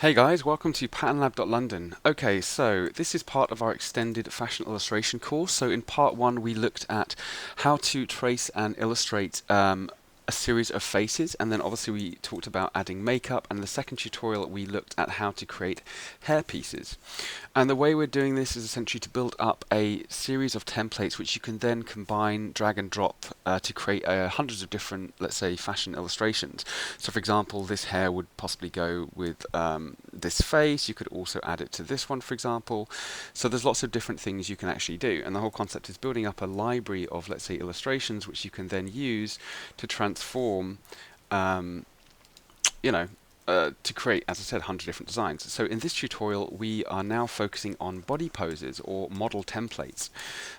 Hey guys, welcome to patternlab.london. Okay, so this is part of our extended fashion illustration course. So in part one, we looked at how to trace and illustrate a series of faces, and then obviously we talked about adding makeup, and in the second tutorial we looked at how to create hair pieces. And the way we're doing this is essentially to build up a series of templates which you can then combine, drag and drop to create hundreds of different, let's say, fashion illustrations. So for example, this hair would possibly go with this face. You could also add it to this one, for example. So there's lots of different things you can actually do. And the whole concept is building up a library of, let's say, illustrations which you can then use to transform, um, you know, to create, as I said, 100 different designs. So in this tutorial, we are now focusing on body poses or model templates.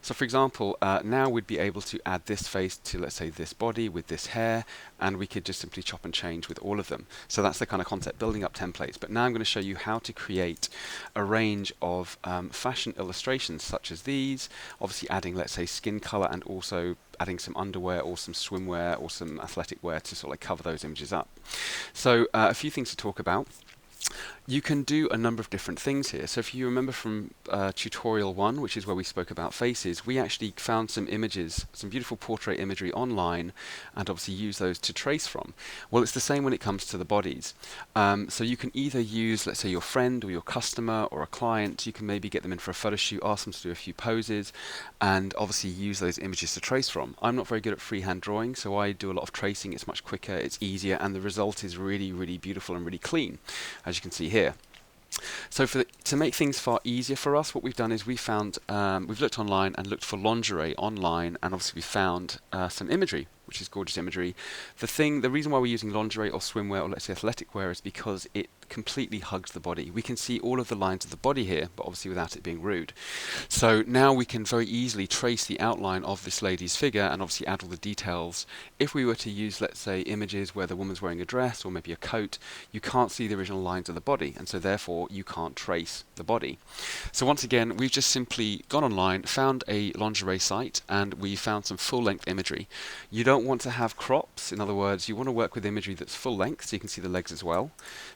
So for example, now we'd be able to add this face to, let's say, this body with this hair, and we could just simply chop and change with all of them. So that's the kind of concept, building up templates. But now I'm going to show you how to create a range of fashion illustrations such as these, obviously adding, let's say, skin color and also adding some underwear or some swimwear or some athletic wear to sort of like cover those images up. So a few things to talk about. You can do a number of different things here. So if you remember from tutorial 1, which is where we spoke about faces, we actually found some images, some beautiful portrait imagery online, and obviously use those to trace from. Well, it's the same when it comes to the bodies. So you can either use, let's say, your friend or your customer or a client. You can maybe get them in for a photo shoot, ask them to do a few poses, and obviously use those images to trace from. I'm not very good at freehand drawing, so I do a lot of tracing. It's much quicker, it's easier, and the result is really, really beautiful and really clean, as you can see here. So to make things far easier for us, what we've done is we've looked online and looked for lingerie online, and obviously we found some imagery, which is gorgeous imagery. The reason why we're using lingerie or swimwear or, let's say, athletic wear is because it completely hugs the body. We can see all of the lines of the body here, but obviously without it being rude. So now we can very easily trace the outline of this lady's figure and obviously add all the details. If we were to use, let's say, images where the woman's wearing a dress or maybe a coat, you can't see the original lines of the body, and so therefore you can't trace the body. So once again, we've just simply gone online, found a lingerie site, and we found some full-length imagery. You don't want to have crops. In other words, you want to work with imagery that's full length so you can see the legs as well,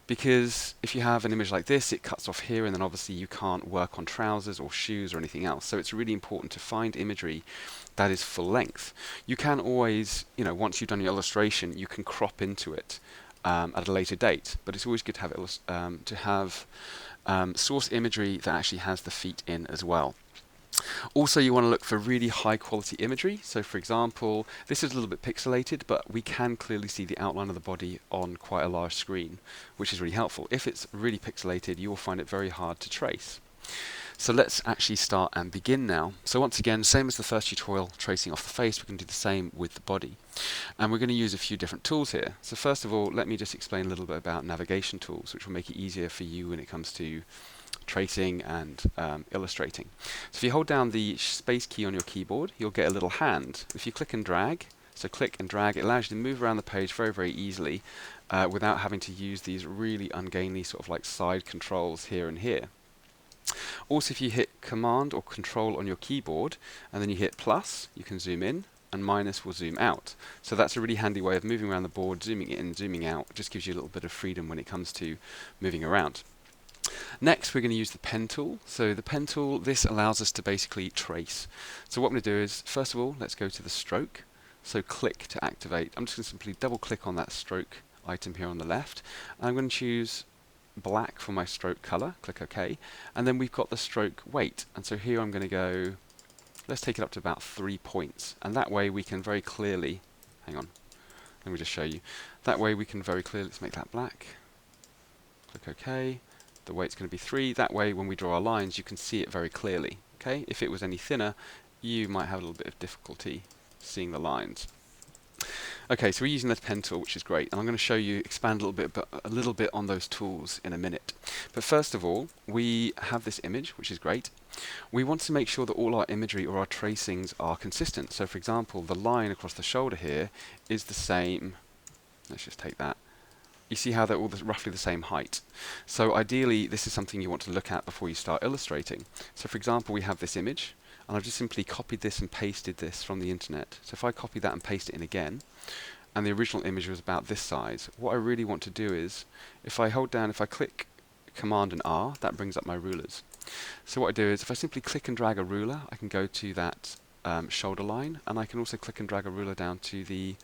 because if you have an image like this, it cuts off here, and then obviously you can't work on trousers or shoes or anything else. So it's really important to find imagery that is full length. You can always, once you've done your illustration, you can crop into it at a later date, but it's always good to have source imagery that actually has the feet in as well. Also, you want to look for really high quality imagery. So for example, this is a little bit pixelated, but we can clearly see the outline of the body on quite a large screen, which is really helpful. If it's really pixelated, you will find it very hard to trace. So let's actually start and begin now. So once again, same as the first tutorial, tracing off the face, we're going to do the same with the body. And we're going to use a few different tools here. So first of all, let me just explain a little bit about navigation tools, which will make it easier for you when it comes to tracing and illustrating. So if you hold down the space key on your keyboard, you'll get a little hand. If you click and drag, so click and drag, it allows you to move around the page very, very easily without having to use these really ungainly sort of like side controls here and here. Also, if you hit Command or Control on your keyboard and then you hit plus, you can zoom in, and minus will zoom out. So that's a really handy way of moving around the board, zooming in, zooming out. It just gives you a little bit of freedom when it comes to moving around. Next, we're going to use the pen tool. So the pen tool, this allows us to basically trace. So what I'm going to do is, first of all, let's go to the stroke. So click to activate. I'm just going to simply double click on that stroke item here on the left. And I'm going to choose black for my stroke color, click OK, and then we've got the stroke weight, and so here I'm going to go, let's take it up to about 3 points, and that way we can very clearly, hang on, let me just show you, that way we can very clearly, let's make that black, click OK, the weight's going to be 3, that way when we draw our lines you can see it very clearly, okay? If it was any thinner you might have a little bit of difficulty seeing the lines. Okay, so we're using the pen tool, which is great, and I'm going to show you, expand a little bit on those tools in a minute. But first of all, we have this image, which is great. We want to make sure that all our imagery or our tracings are consistent. So for example, the line across the shoulder here is the same. Let's just take that. You see how they're all roughly the same height. So ideally, this is something you want to look at before you start illustrating. So for example, we have this image, and I've just simply copied this and pasted this from the internet. So if I copy that and paste it in again, and the original image was about this size, what I really want to do is, if I click Command and R, that brings up my rulers. So what I do is if I simply click and drag a ruler, I can go to that shoulder line, and I can also click and drag a ruler down to the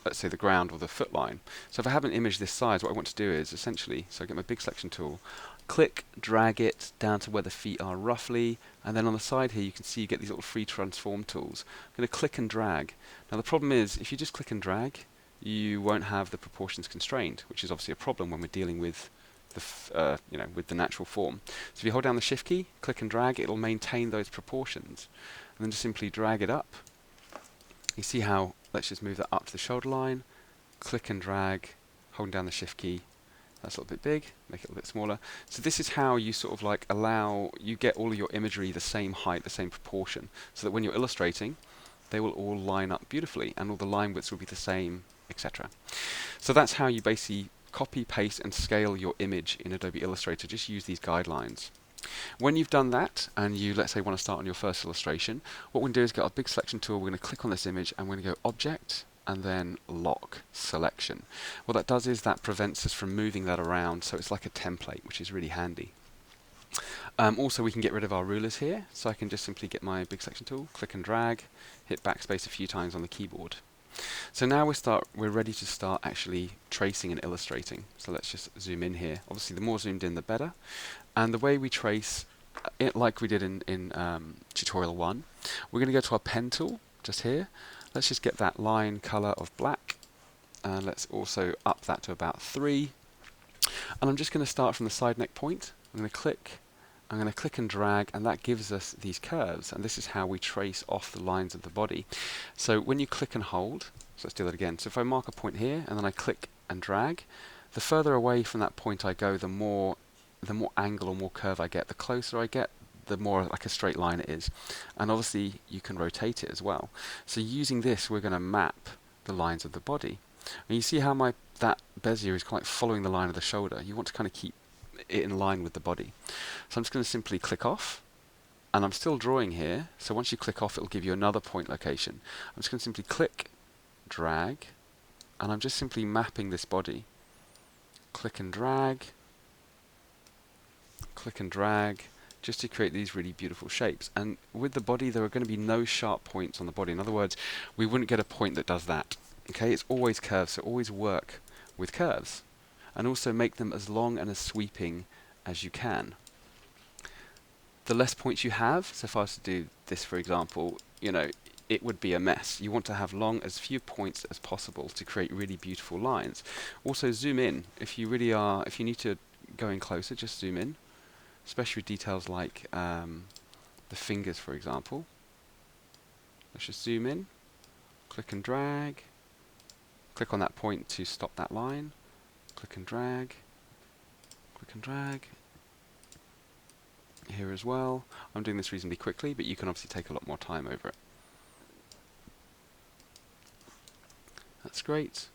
let's say the ground or the foot line. So if I have an image this size, what I want to do is essentially, so I get my big selection tool, click, drag it down to where the feet are roughly, and then on the side here you can see you get these little free transform tools. I'm going to click and drag. Now the problem is, if you just click and drag, you won't have the proportions constrained, which is obviously a problem when we're dealing with the with the natural form. So if you hold down the Shift key, click and drag, it'll maintain those proportions, and then just simply drag it up. You see how, let's just move that up to the shoulder line, click and drag, holding down the Shift key. That's a little bit big, make it a little bit smaller. So this is how you sort of like allow, you get all of your imagery the same height, the same proportion, so that when you're illustrating, they will all line up beautifully, and all the line widths will be the same, etc. So that's how you basically copy, paste, and scale your image in Adobe Illustrator. Just use these guidelines. When you've done that, and you, let's say, want to start on your first illustration, what we're going to do is get our big selection tool, we're going to click on this image, and we're going to go Object, and then Lock Selection. What that does is that prevents us from moving that around, so it's like a template, which is really handy. Also, we can get rid of our rulers here, so I can just simply get my big selection tool, click and drag, hit backspace a few times on the keyboard. So now we're ready to start actually tracing and illustrating. So let's just zoom in here. Obviously, the more zoomed in, the better. And the way we trace, it like we did in tutorial 1, we're going to go to our pen tool, just here. Let's just get that line color of black, and let's also up that to about 3. And I'm just going to start from the side neck point. I'm going to click and drag, and that gives us these curves, and this is how we trace off the lines of the body. So when you click and hold, so let's do that again. So if I mark a point here, and then I click and drag, the further away from that point I go, the more angle or more curve I get. The closer I get, the more like a straight line it is. And obviously you can rotate it as well. So using this, we're going to map the lines of the body. And you see how that bezier is kind of following the line of the shoulder. You want to kind of keep it in line with the body. So I'm just going to simply click off, and I'm still drawing here, so once you click off it'll give you another point location. I'm just going to simply click, drag, and I'm just simply mapping this body. Click and drag, just to create these really beautiful shapes. And with the body, there are going to be no sharp points on the body. In other words, we wouldn't get a point that does that. Okay, it's always curves, so always work with curves. And also make them as long and as sweeping as you can. The less points you have, so if I was to do this for example, it would be a mess. You want to have as few points as possible to create really beautiful lines. Also zoom in. If you need to go in closer, just zoom in, especially with details like the fingers for example. Let's just zoom in, click and drag, click on that point to stop that line, click and drag, here as well. I'm doing this reasonably quickly, but you can obviously take a lot more time over it. That's great.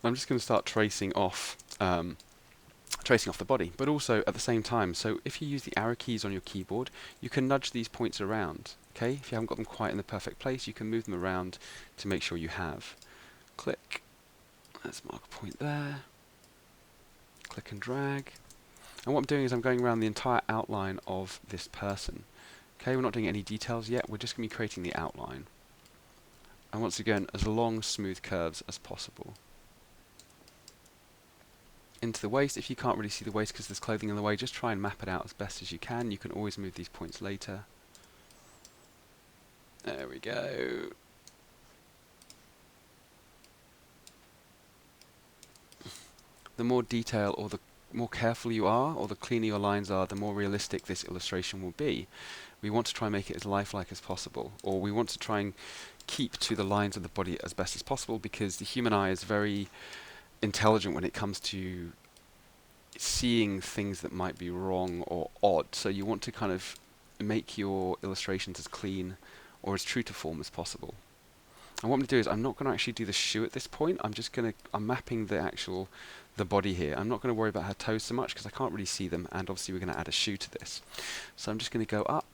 I'm just going to start tracing off the body, but also at the same time. So if you use the arrow keys on your keyboard, you can nudge these points around. Okay, if you haven't got them quite in the perfect place, you can move them around to make sure you have. Click. Let's mark a point there. Click and drag. And what I'm doing is I'm going around the entire outline of this person. Okay, we're not doing any details yet, we're just going to be creating the outline. And once again, as long, smooth curves as possible. Into the waist. If you can't really see the waist because there's clothing in the way, just try and map it out as best as you can. You can always move these points later. There we go. The more detail or the more careful you are, or the cleaner your lines are, the more realistic this illustration will be. We want to try and make it as lifelike as possible, or we want to try and keep to the lines of the body as best as possible, because the human eye is very intelligent when it comes to seeing things that might be wrong or odd. So you want to kind of make your illustrations as clean or as true to form as possible. And what I'm going to do is I'm not going to actually do the shoe at this point. I'm mapping the body here. I'm not going to worry about her toes so much because I can't really see them, and obviously we're going to add a shoe to this. So I'm just going to go up.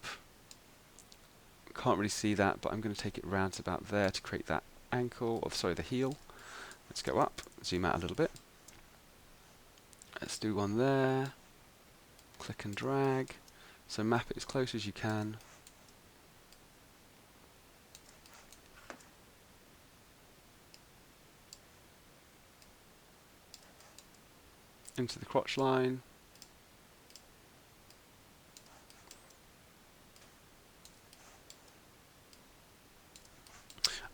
Can't really see that, but I'm going to take it round to about there to create that ankle, the heel. Let's go up, zoom out a little bit. Let's do one there. Click and drag. So map it as close as you can. Into the crotch line.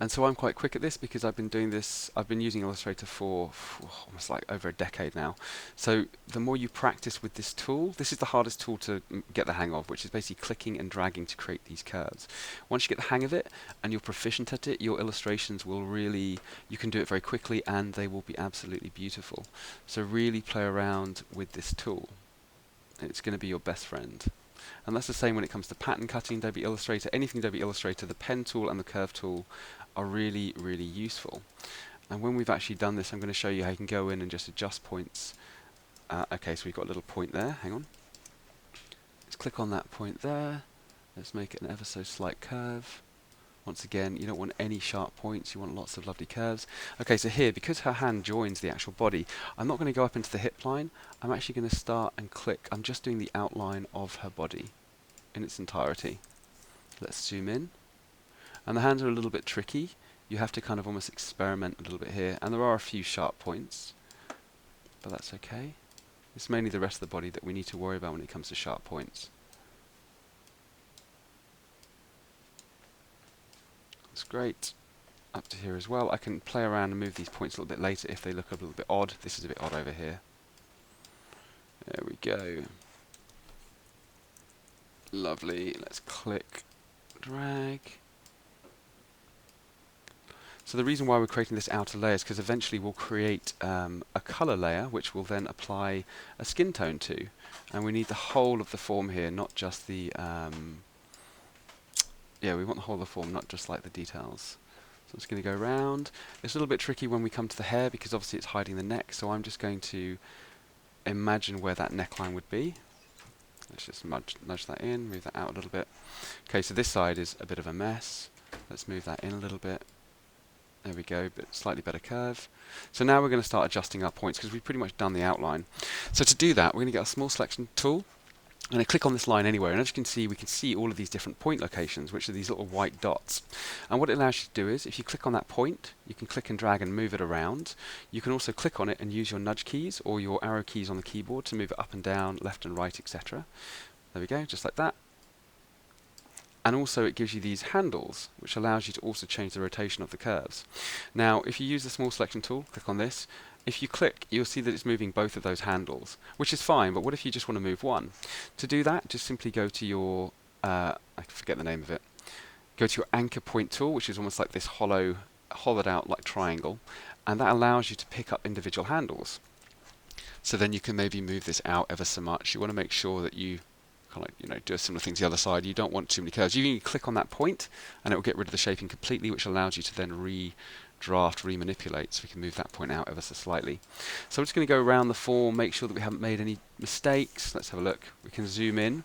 And so I'm quite quick at this because I've been doing this, I've been using Illustrator for almost like over a decade now. So the more you practice with this tool, this is the hardest tool to get the hang of, which is basically clicking and dragging to create these curves. Once you get the hang of it and you're proficient at it, your illustrations will really, you can do it very quickly and they will be absolutely beautiful. So really play around with this tool. It's going to be your best friend. And that's the same when it comes to pattern cutting, Adobe Illustrator, anything Adobe Illustrator, the pen tool and the curve tool are really, really useful. And when we've actually done this, I'm going to show you how you can go in and just adjust points. Okay, so we've got a little point there. Hang on. Let's click on that point there. Let's make it an ever so slight curve. Once again, you don't want any sharp points, you want lots of lovely curves. Okay, so here, because her hand joins the actual body, I'm not going to go up into the hip line. I'm actually going to start and click. I'm just doing the outline of her body in its entirety. Let's zoom in. And the hands are a little bit tricky. You have to kind of almost experiment a little bit here. And there are a few sharp points, but that's okay. It's mainly the rest of the body that we need to worry about when it comes to sharp points. That's great. Up to here as well. I can play around and move these points a little bit later if they look a little bit odd. This is a bit odd over here. There we go. Lovely. Let's click, drag. So the reason why we're creating this outer layer is because eventually we'll create a color layer which will then apply a skin tone to. And we need the whole of the form here, not just the... yeah, we want the whole of the form, not just like the details. So I'm just going to go around. It's a little bit tricky when we come to the hair because obviously it's hiding the neck, so I'm just going to imagine where that neckline would be. Let's just nudge that in, move that out a little bit. Okay, so this side is a bit of a mess. Let's move that in a little bit. There we go, but slightly better curve. So now we're going to start adjusting our points because we've pretty much done the outline. So to do that, we're going to get a small selection tool. I'm going to click on this line anywhere, and as you can see, we can see all of these different point locations, which are these little white dots. And what it allows you to do is, if you click on that point, you can click and drag and move it around. You can also click on it and use your nudge keys or your arrow keys on the keyboard to move it up and down, left and right, etc. There we go, just like that. And also it gives you these handles, which allows you to also change the rotation of the curves. Now, if you use the small selection tool, click on this. If you click, you'll see that it's moving both of those handles, which is fine, but what if you just want to move one? To do that, just simply go to your, I forget the name of it, go to your anchor point tool, which is almost like this hollowed out like triangle, and that allows you to pick up individual handles. So then you can maybe move this out ever so much. You want to make sure that you kind of, do a similar thing to the other side. You don't want too many curves. You can click on that point and it will get rid of the shaping completely, which allows you to then redraft, remanipulate. So we can move that point out ever so slightly. So we're just going to go around the form, make sure that we haven't made any mistakes. Let's have a look. We can zoom in.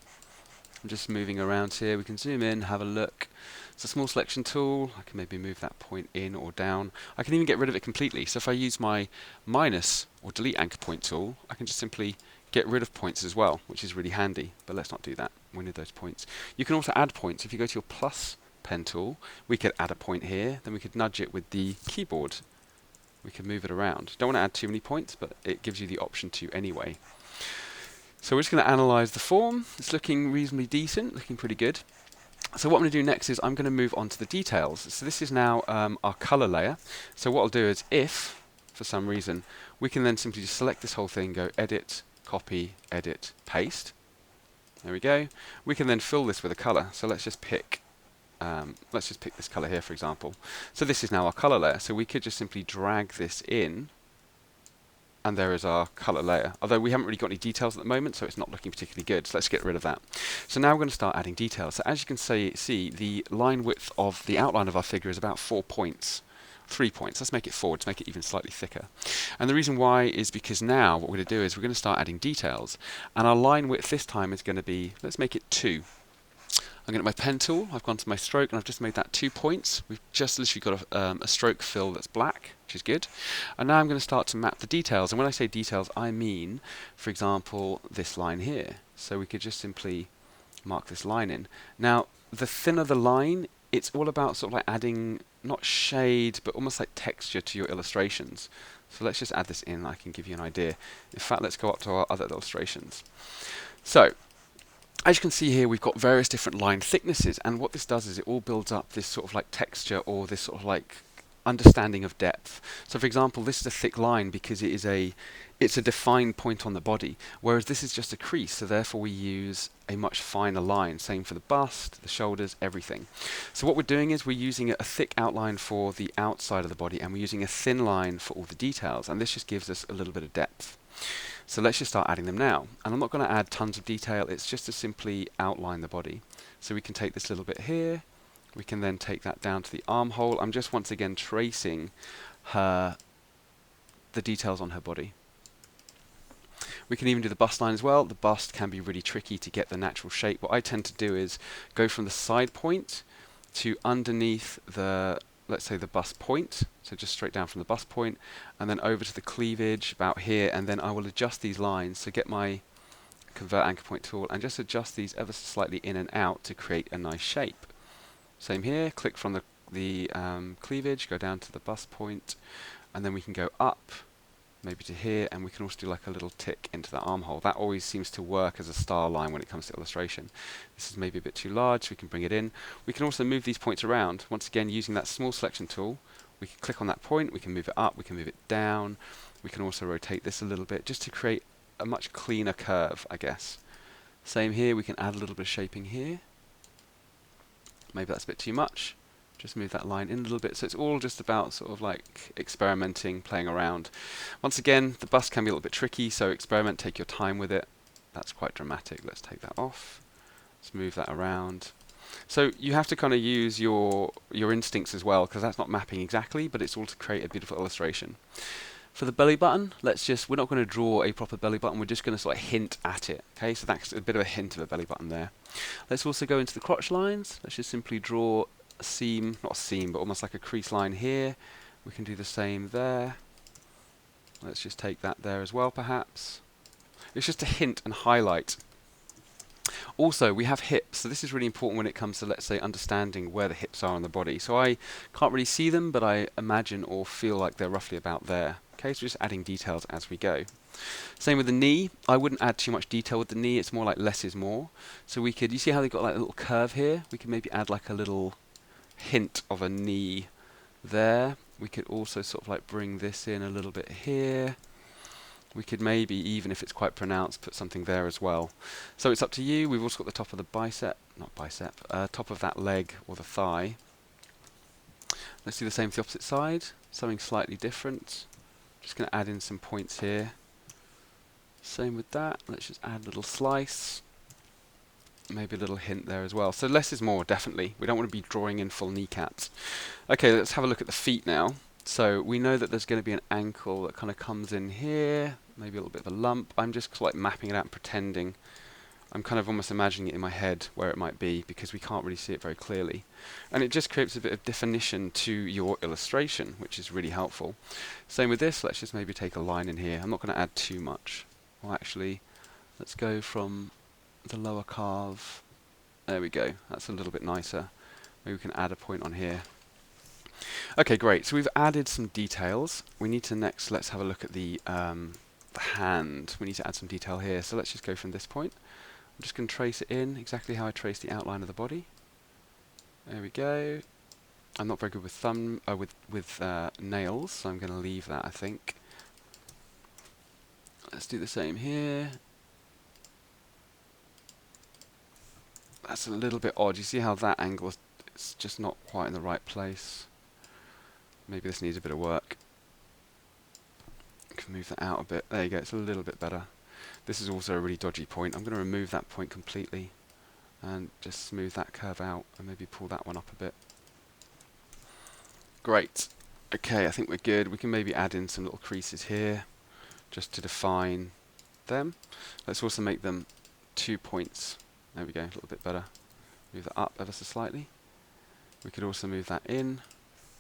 I'm just moving around here. We can zoom in, have a look. It's a small selection tool. I can maybe move that point in or down. I can even get rid of it completely. So if I use my minus or delete anchor point tool, I can just simply get rid of points as well, which is really handy, but let's not do that. We need those points. You can also add points. If you go to your plus pen tool, we could add a point here, then we could nudge it with the keyboard. We can move it around. Don't want to add too many points, but it gives you the option to anyway. So we're just going to analyze the form. It's looking reasonably decent, looking pretty good. So what I'm going to do next is I'm going to move on to the details. So this is now our color layer. So what I'll do is if, for some reason, we can then simply just select this whole thing, go edit, copy, edit, paste. There we go. We can then fill this with a color. So let's just pick this color here, for example. So this is now our color layer. So we could just simply drag this in, and there is our color layer. Although we haven't really got any details at the moment, so it's not looking particularly good. So let's get rid of that. So now we're going to start adding details. So as you can see, the line width of the outline of our figure is about 4 points. 3 points. Let's make it 4 to make it even slightly thicker. And the reason why is because now what we're going to do is we're going to start adding details. And our line width this time is going to be, let's make it 2. I'm going to get my pen tool, I've gone to my stroke, and I've just made that 2 points. We've just literally got a stroke fill that's black, which is good. And now I'm going to start to map the details. And when I say details, I mean, for example, this line here. So we could just simply mark this line in. Now, the thinner the line, it's all about sort of like adding, not shade, but almost like texture to your illustrations. So let's just add this in, I can give you an idea. In fact, let's go up to our other illustrations. So, as you can see here, we've got various different line thicknesses, and what this does is it all builds up this sort of like texture, or this sort of like understanding of depth. So for example, this is a thick line because it's a defined point on the body, whereas this is just a crease, so therefore we use a much finer line. Same for the bust, the shoulders, everything. So what we're doing is we're using a thick outline for the outside of the body, and we're using a thin line for all the details, and this just gives us a little bit of depth. So let's just start adding them now. And I'm not going to add tons of detail, it's just to simply outline the body. So we can take this little bit here, we can then take that down to the armhole. I'm just once again tracing the details on her body. We can even do the bust line as well. The bust can be really tricky to get the natural shape. What I tend to do is go from the side point to underneath the, let's say, the bust point, so just straight down from the bust point, and then over to the cleavage about here, and then I will adjust these lines, so get my convert anchor point tool and just adjust these ever so slightly in and out to create a nice shape. Same here, click from the cleavage, go down to the bust point, and then we can go up maybe to here, and we can also do like a little tick into the armhole. That always seems to work as a star line when it comes to illustration. This is maybe a bit too large, so we can bring it in. We can also move these points around. Once again, using that small selection tool, we can click on that point, we can move it up, we can move it down. We can also rotate this a little bit just to create a much cleaner curve, I guess. Same here, we can add a little bit of shaping here. Maybe that's a bit too much. Just move that line in a little bit. So it's all just about sort of like experimenting, playing around. Once again, the bust can be a little bit tricky, so experiment, take your time with it. That's quite dramatic. Let's take that off. Let's move that around. So you have to kind of use your instincts as well, because that's not mapping exactly, but it's all to create a beautiful illustration. For the belly button, we're not going to draw a proper belly button, we're just going to sort of hint at it. Okay, so that's a bit of a hint of a belly button there. Let's also go into the crotch lines. Let's just simply draw a seam, not a seam, but almost like a crease line here. We can do the same there. Let's just take that there as well, perhaps. It's just a hint and highlight. Also, we have hips, so this is really important when it comes to, let's say, understanding where the hips are on the body. So I can't really see them, but I imagine or feel like they're roughly about there. Okay, so just adding details as we go. Same with the knee. I wouldn't add too much detail with the knee, it's more like less is more. So we could, you see how they've got like a little curve here? We could maybe add like a little hint of a knee there. We could also sort of like bring this in a little bit here. We could maybe, even if it's quite pronounced, put something there as well. So it's up to you. We've also got the top of the top of that leg or the thigh. Let's do the same for the opposite side, something slightly different. Just going to add in some points here. Same with that. Let's just add a little slice. Maybe a little hint there as well. So less is more, definitely. We don't want to be drawing in full kneecaps. Okay, let's have a look at the feet now. So we know that there's going to be an ankle that kind of comes in here, maybe a little bit of a lump. I'm just like mapping it out and pretending. I'm kind of almost imagining it in my head where it might be, because we can't really see it very clearly. And it just creates a bit of definition to your illustration, which is really helpful. Same with this, let's just maybe take a line in here. I'm not going to add too much. Well, actually, let's go from the lower calf. There we go, that's a little bit nicer. Maybe we can add a point on here. Okay, great. So we've added some details. We need to next, let's have a look at the hand. We need to add some detail here. So let's just go from this point. I'm just going to trace it in exactly how I trace the outline of the body. There we go. I'm not very good with nails, so I'm going to leave that, I think. Let's do the same here. That's a little bit odd. You see how that angle is just not quite in the right place. Maybe this needs a bit of work. I can move that out a bit. There you go, it's a little bit better. This is also a really dodgy point. I'm going to remove that point completely and just smooth that curve out and maybe pull that one up a bit. Great. Okay, I think we're good. We can maybe add in some little creases here just to define them. Let's also make them 2 points. There we go, a little bit better. Move that up ever so slightly. We could also move that in.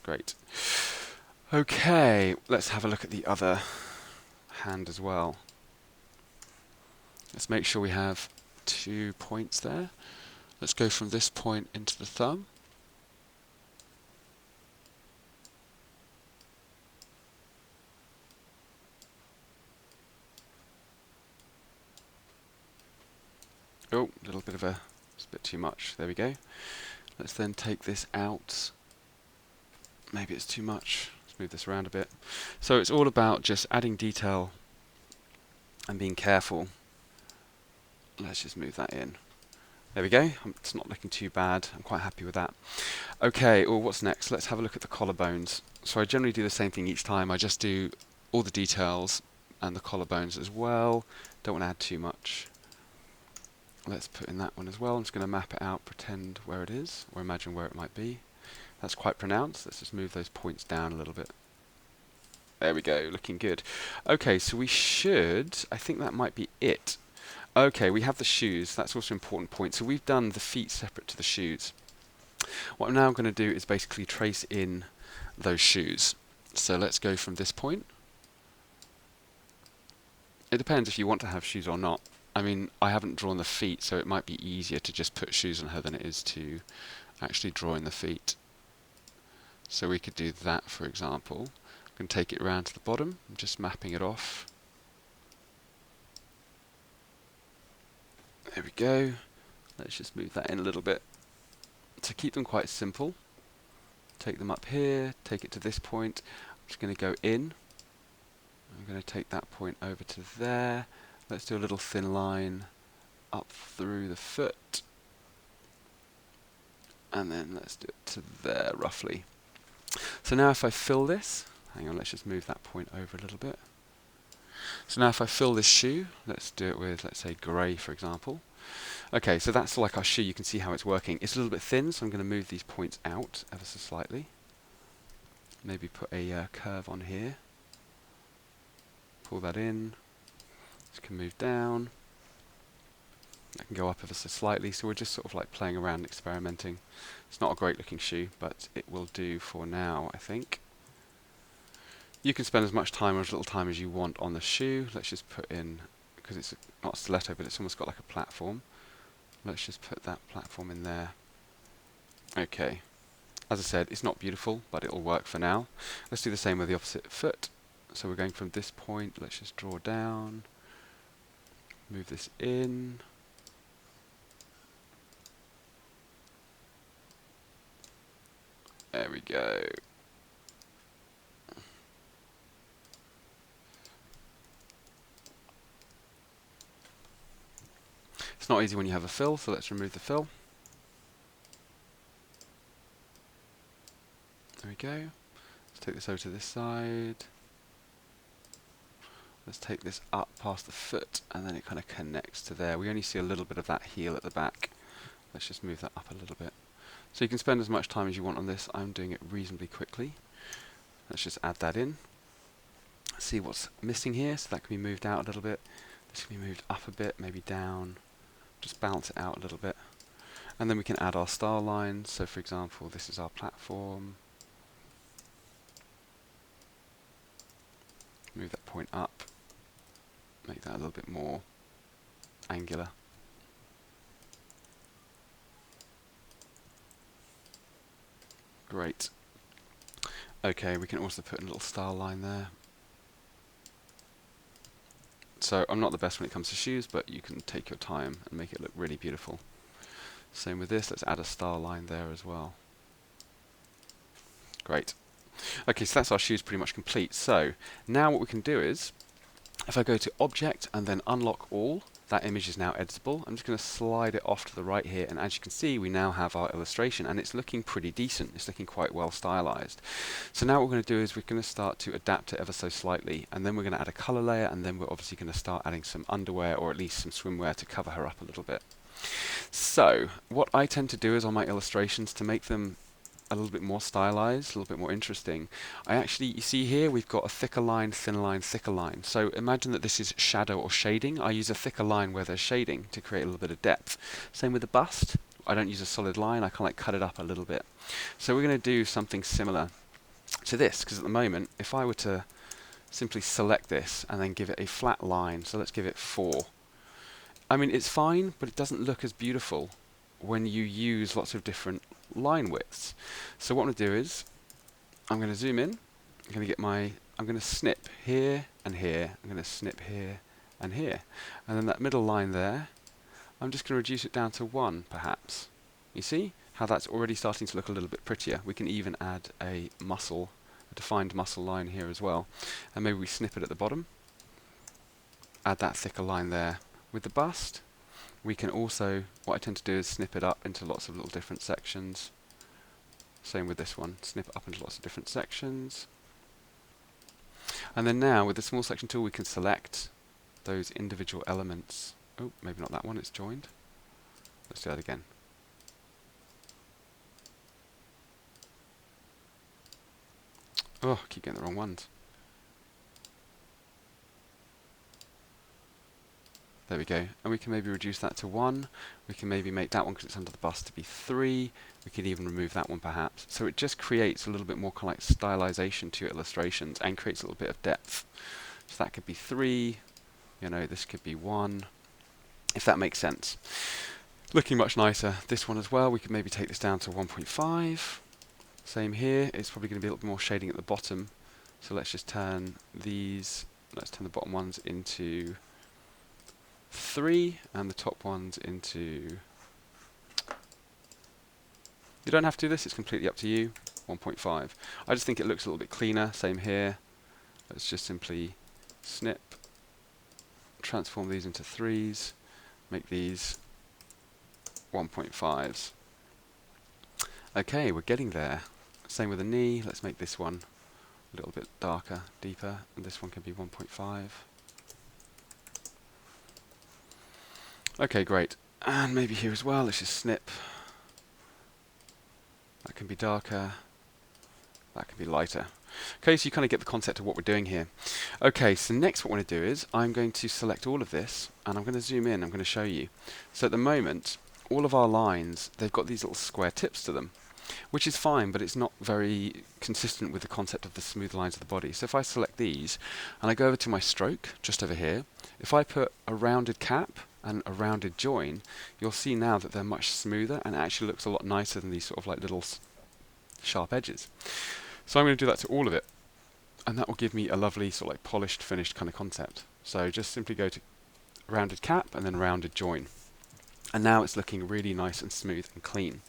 Great. Okay, let's have a look at the other hand as well. Let's make sure we have 2 points there. Let's go from this point into the thumb. Oh, a little bit of it's a bit too much. There we go. Let's then take this out. Maybe it's too much. Let's move this around a bit. So it's all about just adding detail and being careful. Let's just move that in. There we go. It's not looking too bad. I'm quite happy with that. Okay, well, what's next? Let's have a look at the collarbones. So I generally do the same thing each time. I just do all the details and the collarbones as well. Don't want to add too much. Let's put in that one as well. I'm just going to map it out, pretend where it is, or imagine where it might be. That's quite pronounced. Let's just move those points down a little bit. There we go, looking good. Okay, so we should, I think that might be it. Okay, we have the shoes. That's also an important point. So we've done the feet separate to the shoes. What I'm now going to do is basically trace in those shoes. So let's go from this point. It depends if you want to have shoes or not. I mean, I haven't drawn the feet, so it might be easier to just put shoes on her than it is to actually draw in the feet. So we could do that, for example. I can take it around to the bottom. I'm just mapping it off. There we go. Let's just move that in a little bit. To keep them quite simple, take them up here, take it to this point. I'm just going to go in. I'm going to take that point over to there. Let's do a little thin line up through the foot. And then let's do it to there, roughly. So now if I fill this, hang on, let's just move that point over a little bit. So now if I fill this shoe, let's do it with, let's say, grey, for example. Okay, so that's like our shoe. You can see how it's working. It's a little bit thin, so I'm going to move these points out ever so slightly. Maybe put a curve on here. Pull that in. This can move down. That can go up ever so slightly. So we're just sort of like playing around and experimenting. It's not a great looking shoe, but it will do for now, I think. You can spend as much time or as little time as you want on the shoe. Let's just put in, because it's not a stiletto, but it's almost got like a platform. Let's just put that platform in there. Okay. As I said, it's not beautiful, but it'll work for now. Let's do the same with the opposite foot. So we're going from this point. Let's just draw down. Move this in. There we go. It's not easy when you have a fill, so let's remove the fill. There we go. Let's take this over to this side. Let's take this up past the foot, and then it kind of connects to there. We only see a little bit of that heel at the back. Let's just move that up a little bit. So you can spend as much time as you want on this. I'm doing it reasonably quickly. Let's just add that in. See what's missing here. So that can be moved out a little bit. This can be moved up a bit, maybe down. Just balance it out a little bit. And then we can add our style lines. So for example, this is our platform. Move that point up. Make that a little bit more angular. Great. Okay, we can also put a little style line there. So I'm not the best when it comes to shoes, but you can take your time and make it look really beautiful. Same with this. Let's add a style line there as well. Great. Okay, so that's our shoes pretty much complete. So now what we can do is, if I go to Object and then Unlock All, that image is now editable. I'm just going to slide it off to the right here, and as you can see, we now have our illustration, and it's looking pretty decent. It's looking quite well stylized. So now what we're going to do is we're going to start to adapt it ever so slightly, and then we're going to add a color layer, and then we're obviously going to start adding some underwear, or at least some swimwear to cover her up a little bit. So what I tend to do is on my illustrations, to make them a little bit more stylized, a little bit more interesting, you see here we've got a thicker line, thinner line, thicker line. So imagine that this is shadow or shading. I use a thicker line where there's shading to create a little bit of depth. Same with the bust. I don't use a solid line, I kind of like cut it up a little bit. So we're going to do something similar to this, because at the moment, if I were to simply select this and then give it a flat line, so let's give it 4. I mean, it's fine, but it doesn't look as beautiful when you use lots of different line widths. So what I'm going to do is, I'm going to zoom in, I'm going to snip here and here, I'm going to snip here and here. And then that middle line there, I'm just going to reduce it down to 1, perhaps. You see how that's already starting to look a little bit prettier? We can even add a defined muscle line here as well. And maybe we snip it at the bottom, add that thicker line there. With the bust, we can also, what I tend to do is snip it up into lots of little different sections. Same with this one, snip it up into lots of different sections. And then now, with the small selection tool, we can select those individual elements. Oh, maybe not that one, it's joined. Let's do that again. Oh, I keep getting the wrong ones. There we go. And we can maybe reduce that to 1. We can maybe make that one, because it's under the bust, to be 3. We could even remove that one perhaps. So it just creates a little bit more kind of like stylization to your illustrations and creates a little bit of depth. So that could be 3. You know, this could be 1. If that makes sense. Looking much nicer. This one as well, we could maybe take this down to 1.5. Same here. It's probably going to be a little bit more shading at the bottom. So let's just turn these, let's turn the bottom ones into 3 and the top ones into, you don't have to do this, it's completely up to you, 1.5. I just think it looks a little bit cleaner. Same here. Let's just simply snip, transform these into 3s, make these 1.5s. Okay, we're getting there. Same with the knee. Let's make this one a little bit darker, deeper, and this one can be 1.5. Okay, great. And maybe here as well, let's just snip. That can be darker. That can be lighter. Okay, so you kind of get the concept of what we're doing here. Okay, so next what I want to do is I'm going to select all of this and I'm going to zoom in, I'm going to show you. So at the moment, all of our lines, they've got these little square tips to them, which is fine, but it's not very consistent with the concept of the smooth lines of the body. So if I select these and I go over to my stroke, just over here, if I put a rounded cap and a rounded join, you'll see now that they're much smoother and it actually looks a lot nicer than these sort of like little sharp edges. So I'm going to do that to all of it, and that will give me a lovely sort of like polished, finished kind of concept. So just simply go to rounded cap and then rounded join. And now it's looking really nice and smooth and clean.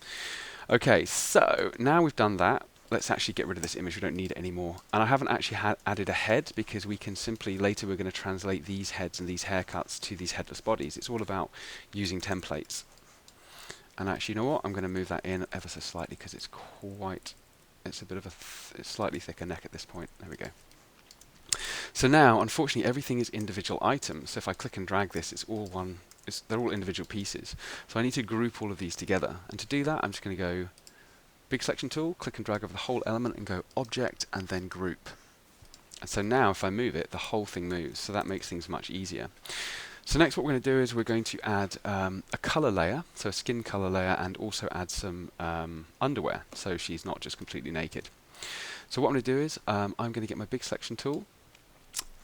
Okay, so now we've done that, let's actually get rid of this image, we don't need it anymore. And I haven't actually added a head because we can simply, later we're going to translate these heads and these haircuts to these headless bodies. It's all about using templates. And actually, you know what, I'm going to move that in ever so slightly because it's quite, it's a bit of a it's slightly thicker neck at this point. There we go. So now, unfortunately, everything is individual items. So if I click and drag this, it's all one, they're all individual pieces. So I need to group all of these together. And to do that, I'm just going to go big selection tool, click and drag over the whole element and go object and then group. And so now if I move it, the whole thing moves. So that makes things much easier. So next what we're going to do is we're going to add a color layer, so a skin color layer, and also add some underwear, so she's not just completely naked. So what I'm going to do is I'm going to get my big selection tool,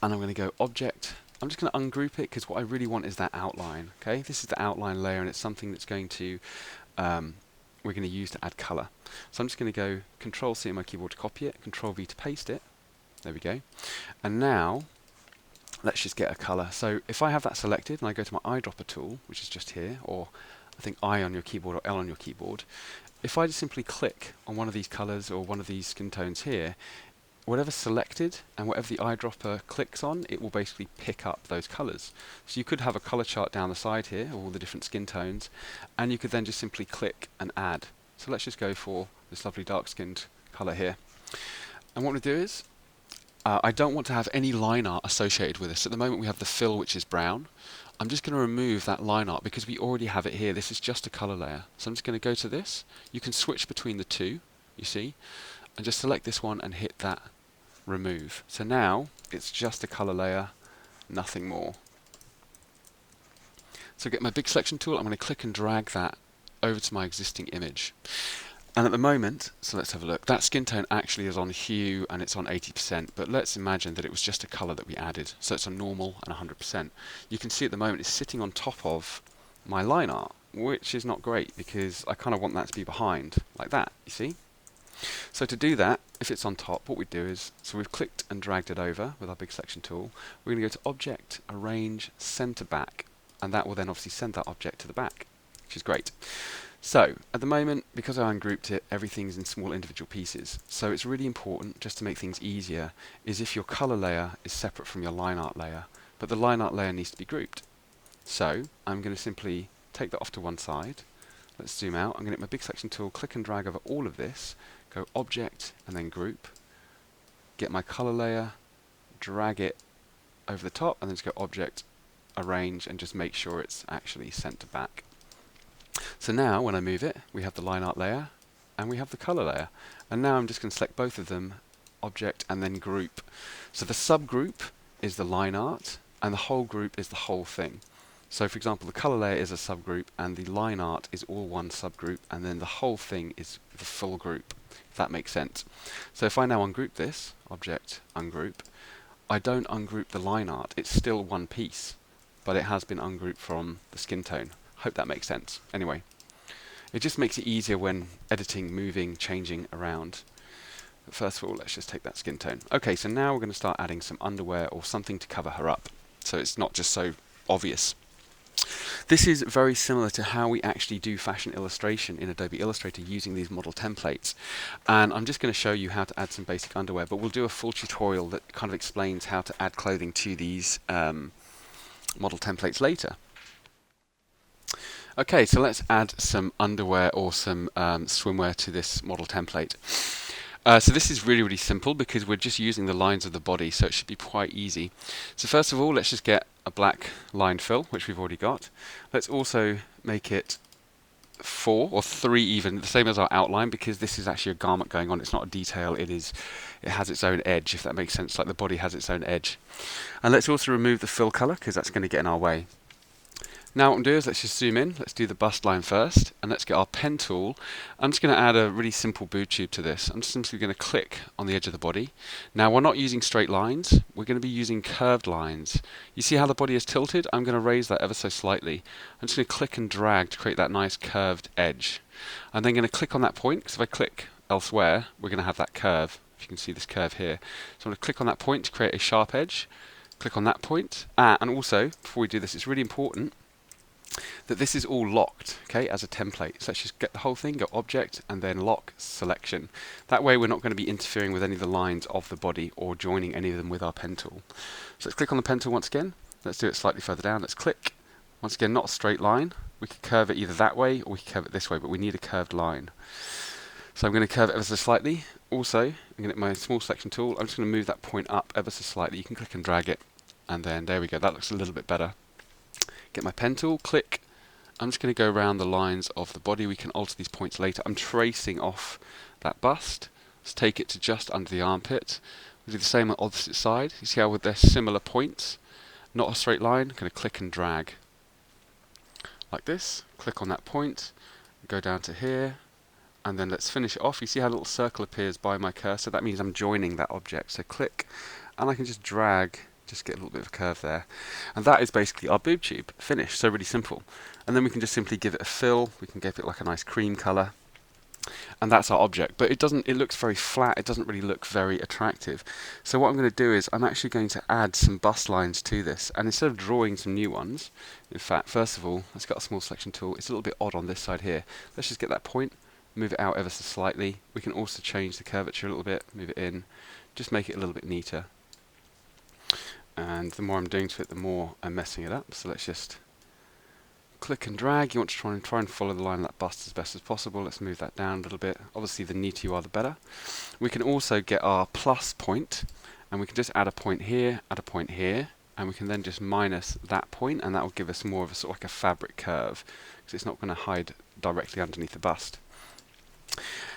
and I'm going to go object. I'm just going to ungroup it because what I really want is that outline. Okay, this is the outline layer, and it's something that's going to we're going to use to add color. So I'm just going to go Control C on my keyboard to copy it, Control V to paste it. There we go. And now let's just get a color. So if I have that selected and I go to my eyedropper tool, which is just here, or I think I on your keyboard or L on your keyboard, if I just simply click on one of these colors or one of these skin tones here, whatever's selected and whatever the eyedropper clicks on, it will basically pick up those colors. So you could have a color chart down the side here, all the different skin tones, and you could then just simply click and add. So let's just go for this lovely dark skinned color here. And what we do is, I don't want to have any line art associated with this. At the moment we have the fill, which is brown. I'm just going to remove that line art because we already have it here. This is just a color layer. So I'm just going to go to this. You can switch between the two, you see, and just select this one and hit that remove. So now it's just a color layer, nothing more. So get my big selection tool, I'm going to click and drag that over to my existing image. And at the moment, so let's have a look, that skin tone actually is on hue and it's on 80%, but let's imagine that it was just a colour that we added, so it's on normal and 100%. You can see at the moment it's sitting on top of my line art, which is not great because I kind of want that to be behind, like that, you see? So to do that, if it's on top, what we do is, so we've clicked and dragged it over with our big selection tool, we're going to go to Object, Arrange, Center Back, and that will then obviously send that object to the back, which is great. So, at the moment, because I ungrouped it, everything's in small individual pieces. So it's really important, just to make things easier, is if your color layer is separate from your line art layer, but the line art layer needs to be grouped. So, I'm going to simply take that off to one side. Let's zoom out. I'm going to get my big selection tool, click and drag over all of this, go Object, and then Group. Get my color layer, drag it over the top, and then just go Object, Arrange, and just make sure it's actually center back. So now, when I move it, we have the line art layer and we have the color layer. And now I'm just going to select both of them, Object and then Group. So the subgroup is the line art and the whole group is the whole thing. So for example, the color layer is a subgroup and the line art is all one subgroup, and then the whole thing is the full group, if that makes sense. So if I now ungroup this, Object, Ungroup, I don't ungroup the line art. It's still one piece, but it has been ungrouped from the skin tone. Hope that makes sense. Anyway, it just makes it easier when editing, moving, changing around. But first of all, let's just take that skin tone. Okay, so now we're going to start adding some underwear or something to cover her up, so it's not just so obvious. This is very similar to how we actually do fashion illustration in Adobe Illustrator using these model templates. And I'm just going to show you how to add some basic underwear, but we'll do a full tutorial that kind of explains how to add clothing to these model templates later. Okay, so let's add some underwear or some swimwear to this model template. So this is really, really simple because we're just using the lines of the body, so it should be quite easy. So first of all, let's just get a black line fill, which we've already got. Let's also make it 4 or 3 even, the same as our outline, because this is actually a garment going on. It's not a detail. It has its own edge, if that makes sense, like the body has its own edge. And let's also remove the fill color because that's going to get in our way. Now what I'm doing is let's just zoom in, let's do the bust line first, and let's get our pen tool. I'm just going to add a really simple boob tube to this. I'm just simply going to click on the edge of the body. Now we're not using straight lines, we're going to be using curved lines. You see how the body is tilted? I'm going to raise that ever so slightly. I'm just going to click and drag to create that nice curved edge. I'm then going to click on that point, because if I click elsewhere, we're going to have that curve. If you can see this curve here. So I'm going to click on that point to create a sharp edge. Click on that point. And also, before we do this, it's really important that this is all locked, okay, as a template. So let's just get the whole thing, go Object, and then Lock Selection. That way we're not going to be interfering with any of the lines of the body or joining any of them with our pen tool. So let's click on the pen tool once again. Let's do it slightly further down. Let's click. Once again, not a straight line. We could curve it either that way or we could curve it this way, but we need a curved line. So I'm going to curve it ever so slightly. Also, I'm going to get my small selection tool. I'm just going to move that point up ever so slightly. You can click and drag it, and then there we go. That looks a little bit better. Get my pen tool, click. I'm just going to go around the lines of the body. We can alter these points later. I'm tracing off that bust. Let's take it to just under the armpit. We'll do the same on the opposite side. You see how with their similar points, not a straight line, I'm going to click and drag. Like this. Click on that point, go down to here, and then let's finish it off. You see how a little circle appears by my cursor? That means I'm joining that object. So click, and I can just drag, just get a little bit of a curve there. And that is basically our boob tube finished, so really simple. And then we can just simply give it a fill. We can give it like a nice cream color. And that's our object, but it looks very flat. It doesn't really look very attractive. So what I'm going to do is I'm actually going to add some bust lines to this. And instead of drawing some new ones, in fact, first of all, let's get a small selection tool. It's a little bit odd on this side here. Let's just get that point, move it out ever so slightly. We can also change the curvature a little bit, move it in, just make it a little bit neater. And the more I'm doing to it, the more I'm messing it up. So let's just click and drag. You want to try and follow the line of that bust as best as possible. Let's move that down a little bit. Obviously, the neater you are, the better. We can also get our plus point, and we can just add a point here, and we can then just minus that point, and that will give us more of a sort of like a fabric curve, because it's not going to hide directly underneath the bust.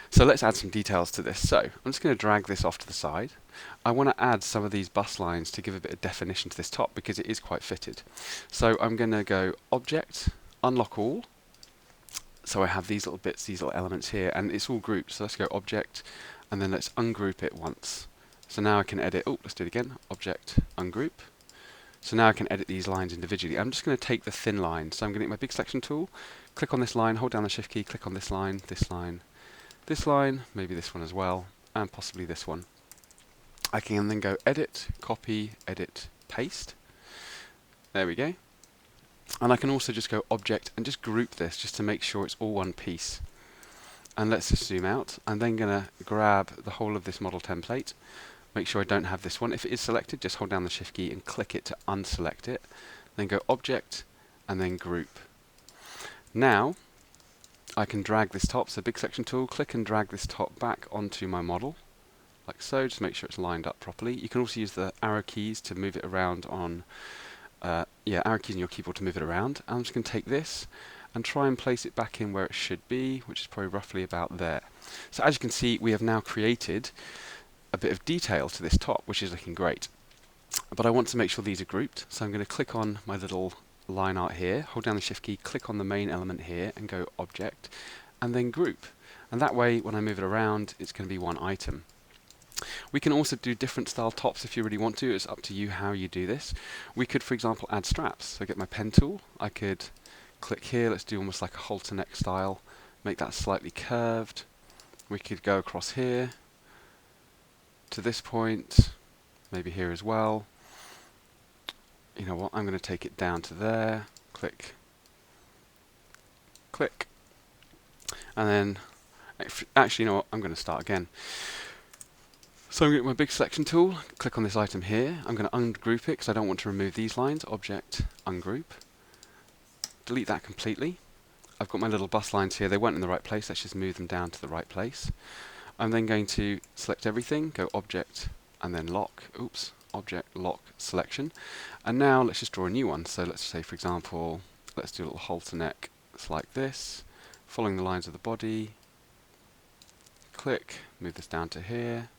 So let's add some details to this. So I'm just going to drag this off to the side. I want to add some of these bust lines to give a bit of definition to this top because it is quite fitted. So I'm going to go Object, Unlock All, So I have these little bits, these little elements here, and it's all grouped. So let's go Object, and then let's ungroup it once. So now I can edit, oh, let's do it again, Object, Ungroup. So now I can edit these lines individually. I'm just going to take the thin line. So I'm going to get my big selection tool, click on this line, hold down the Shift key, click on this line, this line, this line, maybe this one as well, and possibly this one. I can then go Edit, Copy, Edit, Paste. There we go. And I can also just go Object and just group this just to make sure it's all one piece. And let's just zoom out. I'm then going to grab the whole of this model template. Make sure I don't have this one. If it is selected, just hold down the Shift key and click it to unselect it. Then go Object and then Group. Now I can drag this top, so big selection tool, click and drag this top back onto my model, like so, just make sure it's lined up properly. You can also use the arrow keys to move it around on, arrow keys on your keyboard to move it around. I'm just going to take this and try and place it back in where it should be, which is probably roughly about there. So as you can see, we have now created a bit of detail to this top, which is looking great. But I want to make sure these are grouped, so I'm going to click on my little line art here, hold down the Shift key, click on the main element here, and go Object, and then Group. And that way, when I move it around, it's going to be one item. We can also do different style tops if you really want to. It's up to you how you do this. We could, for example, add straps. So get my pen tool. I could click here. Let's do almost like a halter neck style. Make that slightly curved. We could go across here to this point, maybe here as well. You know what? I'm going to take it down to there. Click, click, and then actually, you know what? I'm going to start again. So I'm going to get my big selection tool, click on this item here. I'm going to ungroup it because I don't want to remove these lines. Object, Ungroup. Delete that completely. I've got my little bust lines here. They weren't in the right place. Let's just move them down to the right place. I'm then going to select everything, go Object, and then Lock. Oops, Object, Lock, Selection. And now let's just draw a new one. So let's say, for example, let's do a little halter neck. It's like this, following the lines of the body. Click, move this down to here.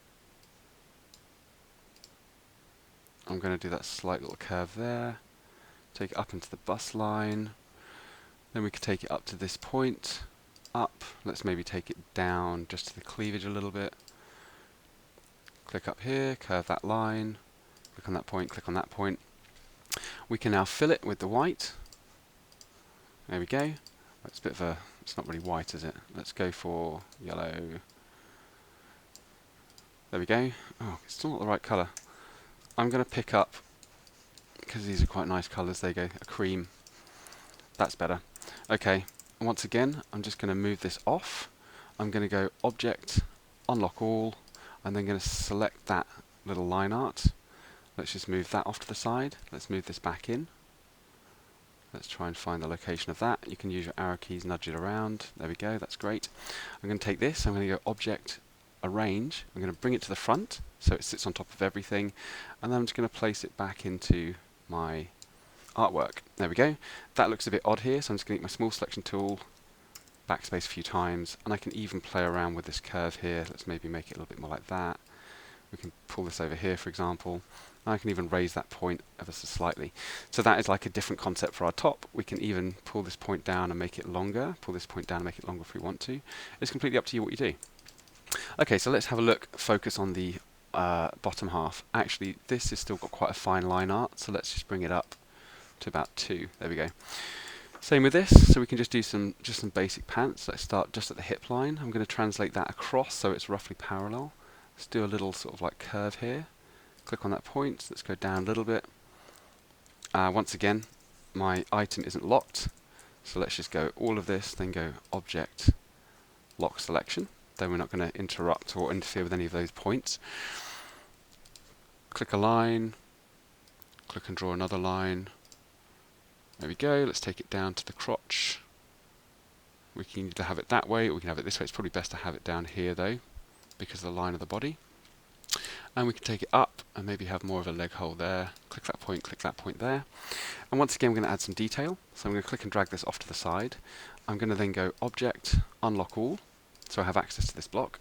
I'm going to do that slight little curve there, take it up into the bust line, then we could take it up to this point, up, let's maybe take it down just to the cleavage a little bit, click up here, curve that line, click on that point, click on that point. We can now fill it with the white, there we go. It's a bit of a, it's not really white, is it? Let's go for yellow, there we go. Oh, it's still not the right colour. I'm going to pick up, because these are quite nice colours, there you go, a cream. That's better. Okay, and once again, I'm just going to move this off. I'm going to go Object, Unlock All, and then going to select that little line art. Let's just move that off to the side. Let's move this back in. Let's try and find the location of that. You can use your arrow keys, nudge it around. There we go, that's great. I'm going to take this, I'm going to go Object, Arrange. I'm going to bring it to the front so it sits on top of everything, and then I'm just going to place it back into my artwork. There we go. That looks a bit odd here, so I'm just going to get my small selection tool, backspace a few times, and I can even play around with this curve here. Let's maybe make it a little bit more like that. We can pull this over here, for example. And I can even raise that point ever so slightly. So that is like a different concept for our top. We can even pull this point down and make it longer, pull this point down and make it longer if we want to. It's completely up to you what you do. Okay, so let's have a look, focus on the bottom half. Actually, this has still got quite a fine line art, so let's just bring it up to about 2. There we go. Same with this, so we can just do some basic pants. Let's start just at the hip line. I'm going to translate that across so it's roughly parallel. Let's do a little sort of like curve here. Click on that point. Let's go down a little bit. Once again, my item isn't locked, so let's just go all of this, then go Object, Lock Selection. Then we're not going to interrupt or interfere with any of those points. Click a line, click and draw another line. There we go. Let's take it down to the crotch. We can either have it that way or we can have it this way. It's probably best to have it down here though, because of the line of the body. And we can take it up and maybe have more of a leg hole there. Click that point there. And once again, we're going to add some detail. So I'm going to click and drag this off to the side. I'm going to then go Object, Unlock All, so I have access to this block.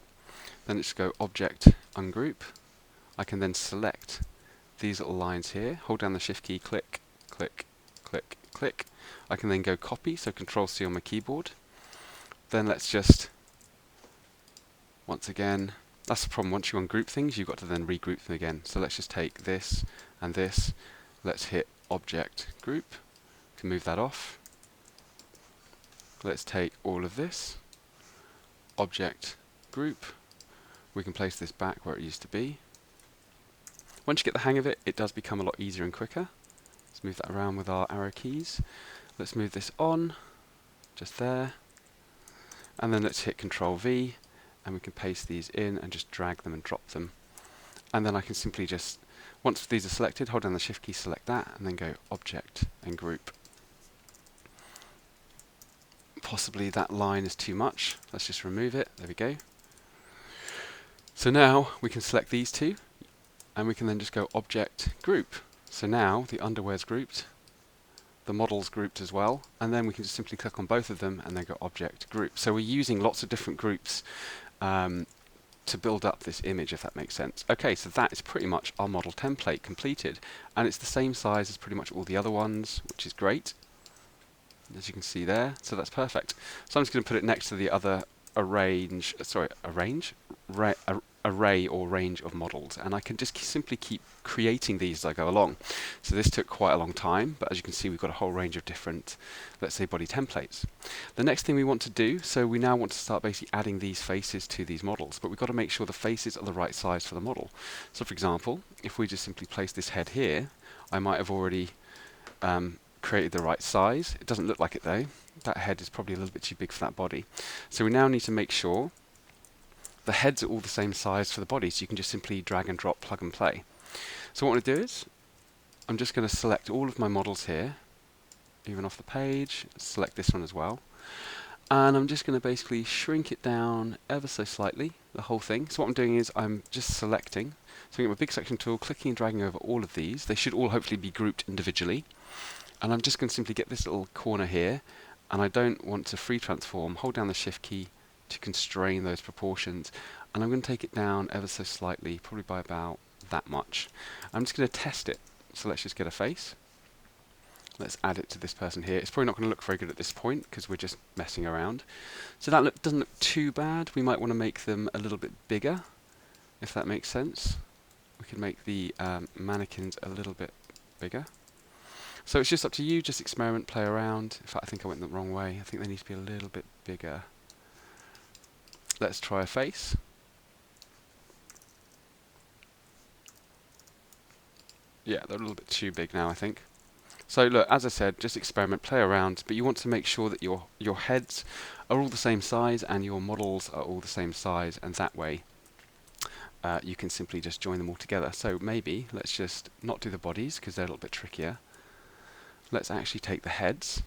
Then let's go Object, Ungroup. I can then select these little lines here. Hold down the Shift key, click, click, click, click. I can then go Copy, so Control C on my keyboard. then let's just, once again, that's the problem. Once you ungroup things, you've got to then regroup them again. So let's just take this and this. Let's hit Object Group. We can move that off. Let's take all of this, Object Group. We can place this back where it used to be. Once you get the hang of it, it does become a lot easier and quicker. Let's move that around with our arrow keys. Let's move this on, just there. And then let's hit Control V, and we can paste these in and just drag them and drop them. And then I can simply just, once these are selected, hold down the Shift key, select that, and then go Object and Group. Possibly that line is too much. Let's just remove it. There we go. So now we can select these two, and we can then just go Object Group. So now the underwear's grouped, the model's grouped as well, and then we can just simply click on both of them and then go Object Group. So we're using lots of different groups to build up this image, if that makes sense. Okay, so that is pretty much our model template completed, and it's the same size as pretty much all the other ones, which is great, as you can see there. So that's perfect. So I'm just going to put it next to the other array or range of models, and I can just simply keep creating these as I go along. So this took quite a long time, but as you can see, we've got a whole range of different, let's say, body templates. The next thing we want to do, so we now want to start basically adding these faces to these models, but we've got to make sure the faces are the right size for the model. So for example, if we just simply place this head here, I might have already created the right size. It doesn't look like it though. That head is probably a little bit too big for that body. So we now need to make sure the heads are all the same size for the body, so you can just simply drag and drop, plug and play. So what I'm going to do is, I'm just going to select all of my models here, even off the page, select this one as well, and I'm just going to basically shrink it down ever so slightly, the whole thing. So what I'm doing is I'm just selecting, so I get my big selection tool, clicking and dragging over all of these. They should all hopefully be grouped individually, and I'm just going to simply get this little corner here, and I don't want to free transform, hold down the Shift key to constrain those proportions, and I'm going to take it down ever so slightly, probably by about that much. I'm just going to test it. So let's just get a face. Let's add it to this person here. It's probably not going to look very good at this point because we're just messing around. So that doesn't look too bad. We might want to make them a little bit bigger, if that makes sense. We can make the mannequins a little bit bigger. So it's just up to you, just experiment, play around. In fact, I think I went the wrong way. I think they need to be a little bit bigger. Let's try a face. Yeah, they're a little bit too big now, I think. So look, as I said, just experiment, play around, but you want to make sure that your heads are all the same size and your models are all the same size, and that way you can simply just join them all together. So maybe let's just not do the bodies because they're a little bit trickier. Let's actually take the heads.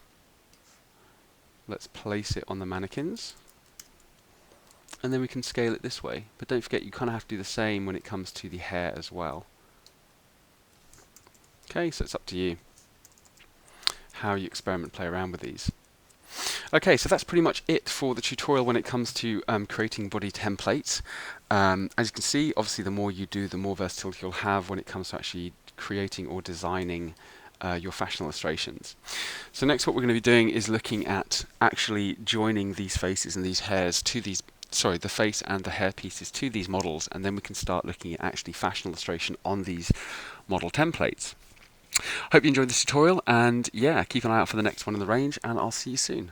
Let's place it on the mannequins. And then we can scale it this way. But don't forget, you kind of have to do the same when it comes to the hair as well. Okay, so it's up to you how you experiment, play around with these. Okay, so that's pretty much it for the tutorial when it comes to creating body templates. As you can see, obviously the more you do, the more versatility you'll have when it comes to actually creating or designing your fashion illustrations. So next what we're going to be doing is looking at actually joining these faces and these hairs to these, the face and the hair pieces to these models, and then we can start looking at actually fashion illustration on these model templates. Hope you enjoyed this tutorial, and yeah, keep an eye out for the next one in the range, and I'll see you soon.